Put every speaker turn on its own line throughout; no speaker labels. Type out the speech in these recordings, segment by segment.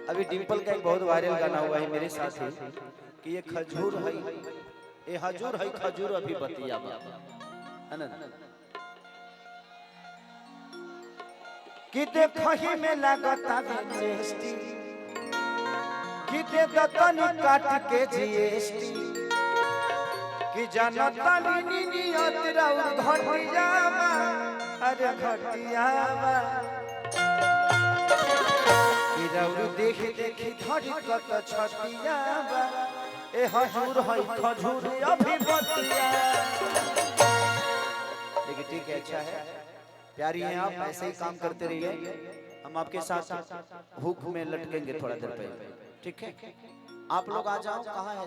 अभी डिम्पल का एक बहुत वायरल गाना हुआ है मेरे साथ ही कि ये खजूर है, ये हजूर है खजूर अभी बतिया है ना कि देखहि में लागता टेस्टी कि दे दतनी काट के जीएसटी कि जनता नी नियत राउर घटियावा अरे घटियावा देख देखी धड़ी कत छतियावा ए हजूर है खजूर अभी बतिया। देखिए ठीक है, अच्छा है, प्यारी हैं आप, ऐसे ही काम करते रहिए, हम आपके साथ हुक में लटकेंगे थोड़ा देर पहले, ठीक है। आप लोग आ जाओ, कहाँ है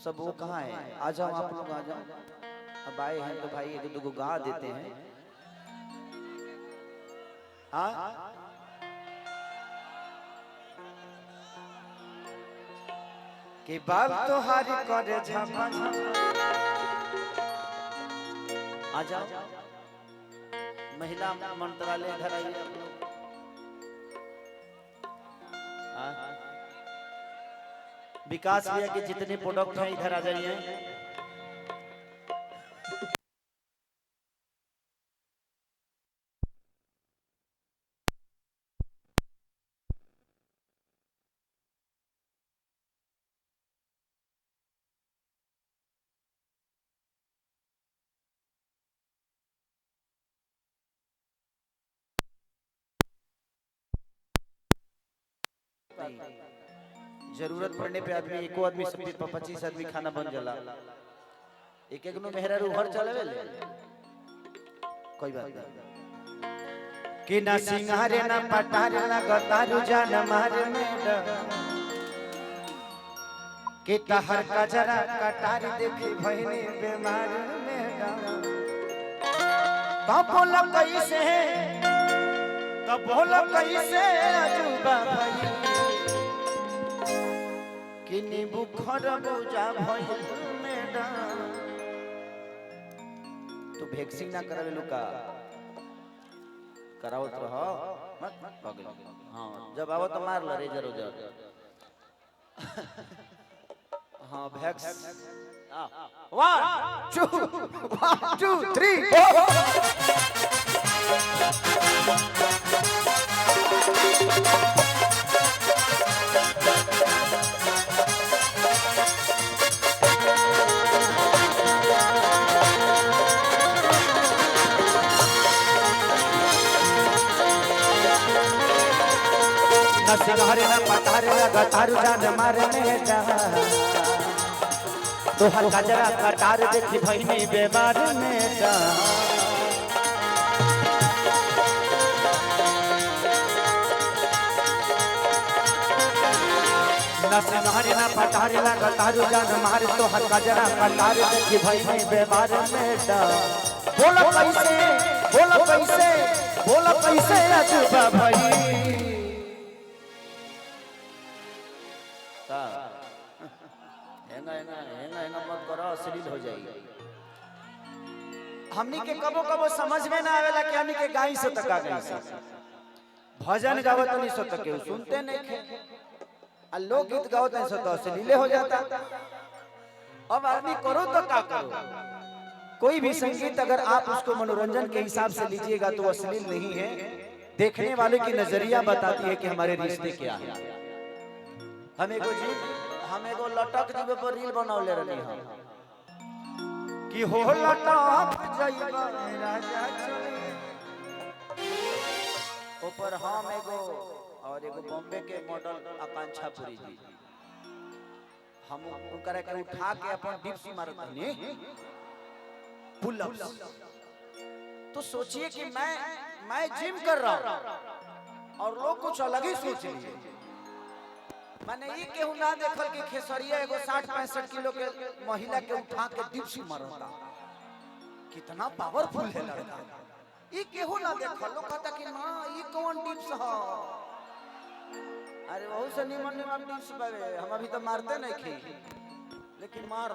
सब वो कहाँ है, आ जाओ आप लोग आ जाओ। अब आए हैं तो भाई एक दो गा देते हैं। हाँ कि बाल तो हारी करे झपा आ जाओ, महिला मंत्रालय इधर आइए आप लोग। विकास भैया के जितने प्रोडक्ट हैं इधर आ जाइए। जरूरत पड़ने पे आदमी एको आदमी सब 25 आदमी खाना बन जाला, एक एक नो मेहरा रूहर चलवे ले, कोई बात नहीं कि ना सिंगारे ना पटारे ना गतारू जान मारे मेरा कि तहर कजरा कटारी देखी भइनी बीमार मेरा तब बोला कैसे अजूबा भाई कि नींबू खरबूजा भइल मैडम तो वैक्सीन ना करावे लुका करावत रहो मत पागल। हां जब आवो तो मार ल रेजर हो जा। हां वैक्स 1 2 3 ना सिंगारे ना पटारे ना गतारू जान मारने जा तो हर गजरा कटार देखी भइनी बेमार में जा ना सिंगारे ना पटारे ना गतारू जान मार तो हर गजरा कटार देखी भइनी बेमार में जा। बोला कैसे अजूबा भाई हेंगा मत करो, अश्लील हो जाएगी। हमनी के कबो समझ में ना आवेला कि हमनी के गाई से तका गई से भजन गावत नहीं सो तके सुनते नहीं खे आ लोक गीत गावत नहीं सो तो अश्लील हो जाता। अब आदमी करो तो क्या करो, कोई भी संगीत अगर आप उसको मनोरंजन के हिसाब से लीजिएगा तो अश्लील नहीं है, देखने वाले की नजरिया बताती है कि हमारे रिश्ते क्या है। हम एगो लटक जीवे पर रील बनावले रहनी हम कि हो लटक जाइबा राजा चले ऊपर हम एगो और एगो बॉम्बे के मॉडल आकांक्षा पुरी जी हम उनकरा के उठा के अपन डिप्स मारत हनी पुल अप्स। तो सोचिए कि मैं जिम कर रहा हूं और लोग कुछ अलग ही सोच लिए। माने ये केहू ना देखल कि खेसरिया एगो 60-65 किलो के महिला के उठा के डिप्स मारता, कितना पावरफुल है लड़का। ये केहू ना देखल, लोग कहता कि मां ये कौन डिप्स है, अरे बहुत से निमन डिप्स बावे, हम अभी तो मारते नहीं खे लेकिन मार